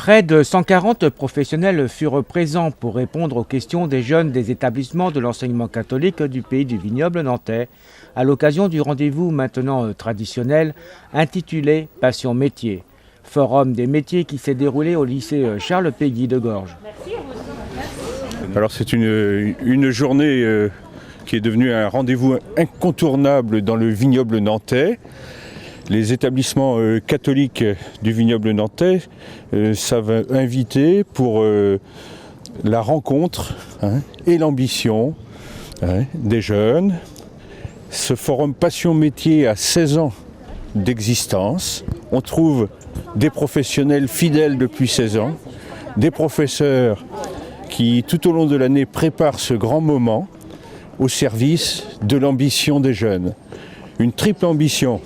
Près de 140 professionnels furent présents pour répondre aux questions des jeunes des établissements de l'enseignement catholique du pays du vignoble nantais, à l'occasion du rendez-vous maintenant traditionnel intitulé « Passion métier », forum des métiers qui s'est déroulé au lycée Charles Péguy de Gorges. Alors c'est une journée qui est devenue un rendez-vous incontournable dans le vignoble nantais. Les établissements catholiques du vignoble nantais savent inviter pour la rencontre et l'ambition des jeunes. Ce forum Passion Métier a 16 ans d'existence. On trouve des professionnels fidèles depuis 16 ans, des professeurs qui tout au long de l'année préparent ce grand moment au service de l'ambition des jeunes. Une triple ambition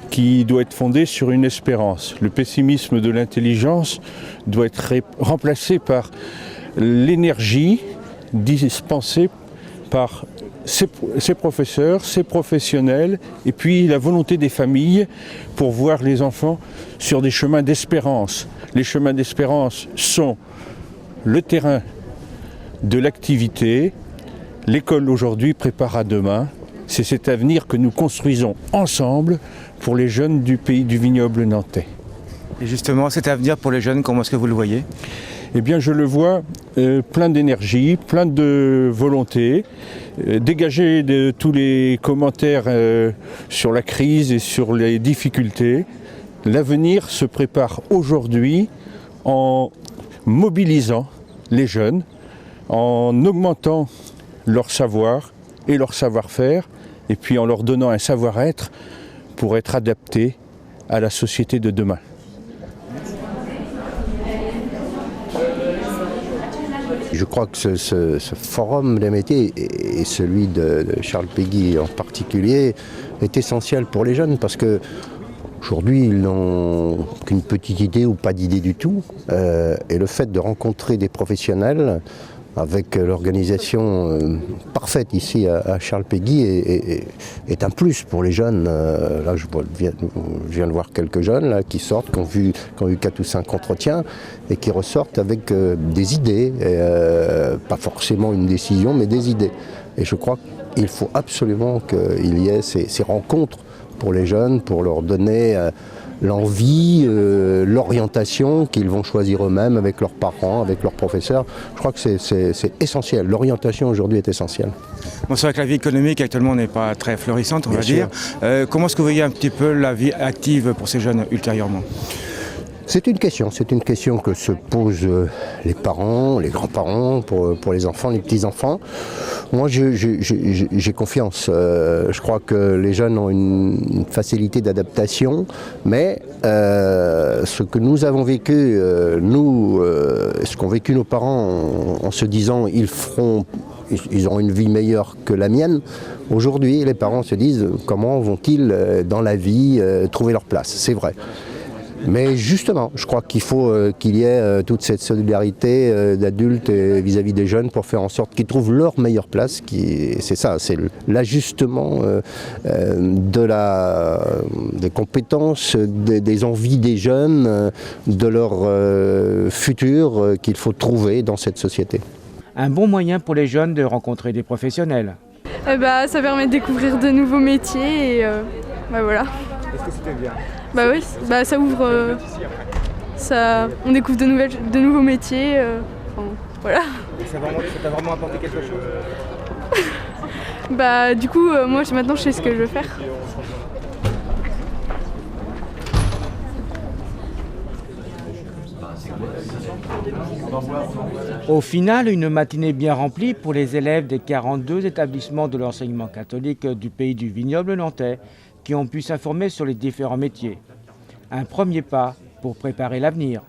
qui doit être fondée sur une espérance. Le pessimisme de l'intelligence doit être remplacé par l'énergie dispensée par ces professeurs, ces professionnels, et puis la volonté des familles pour voir les enfants sur des chemins d'espérance. Les chemins d'espérance sont le terrain de l'activité. L'école aujourd'hui prépare à demain. C'est cet avenir que nous construisons ensemble pour les jeunes du pays du vignoble nantais. Et justement, cet avenir pour les jeunes, comment est-ce que vous le voyez ? Eh bien, je le vois plein d'énergie, plein de volonté, dégagé de tous les commentaires sur la crise et sur les difficultés. L'avenir se prépare aujourd'hui en mobilisant les jeunes, en augmentant leur savoir et leur savoir-faire, et puis en leur donnant un savoir-être pour être adapté à la société de demain. Je crois que ce forum des métiers, et celui de Charles Péguy en particulier, est essentiel pour les jeunes parce que aujourd'hui, ils n'ont qu'une petite idée ou pas d'idée du tout. Et le fait de rencontrer des professionnels avec l'organisation parfaite ici à Charles Péguy est un plus pour les jeunes. Là, je viens de voir quelques jeunes là, qui sortent, qui ont eu 4 ou 5 entretiens et qui ressortent avec des idées, pas forcément une décision, mais des idées. Et je crois qu'il faut absolument qu'il y ait ces rencontres pour les jeunes, pour leur donner l'envie, l'orientation qu'ils vont choisir eux-mêmes avec leurs parents, avec leurs professeurs. Je crois que c'est essentiel. L'orientation aujourd'hui est essentielle. Bon, c'est vrai que la vie économique actuellement n'est pas très florissante, on va dire. Comment est-ce que vous voyez un petit peu la vie active pour ces jeunes ultérieurement ? C'est une question que se posent les parents, les grands-parents, pour les enfants, les petits-enfants. Moi, j'ai confiance. Je crois que les jeunes ont une facilité d'adaptation, mais ce que nous avons vécu, ce qu'ont vécu nos parents en se disant ils auront une vie meilleure que la mienne. Aujourd'hui, les parents se disent comment vont-ils dans la vie trouver leur place. C'est vrai. Mais justement, je crois qu'il faut qu'il y ait toute cette solidarité d'adultes vis-à-vis des jeunes pour faire en sorte qu'ils trouvent leur meilleure place. C'est ça, c'est l'ajustement des compétences, des envies des jeunes, de leur futur qu'il faut trouver dans cette société. Un bon moyen pour les jeunes de rencontrer des professionnels. Ça permet de découvrir de nouveaux métiers et voilà. Est-ce que c'était bien ? Oui, ça ouvre, on découvre de nouveaux métiers, voilà. Ça t'a vraiment apporté quelque chose ? Du coup, moi maintenant je sais ce que je veux faire. Au final, une matinée bien remplie pour les élèves des 42 établissements de l'enseignement catholique du pays du vignoble nantais qui ont pu s'informer sur les différents métiers. Un premier pas pour préparer l'avenir.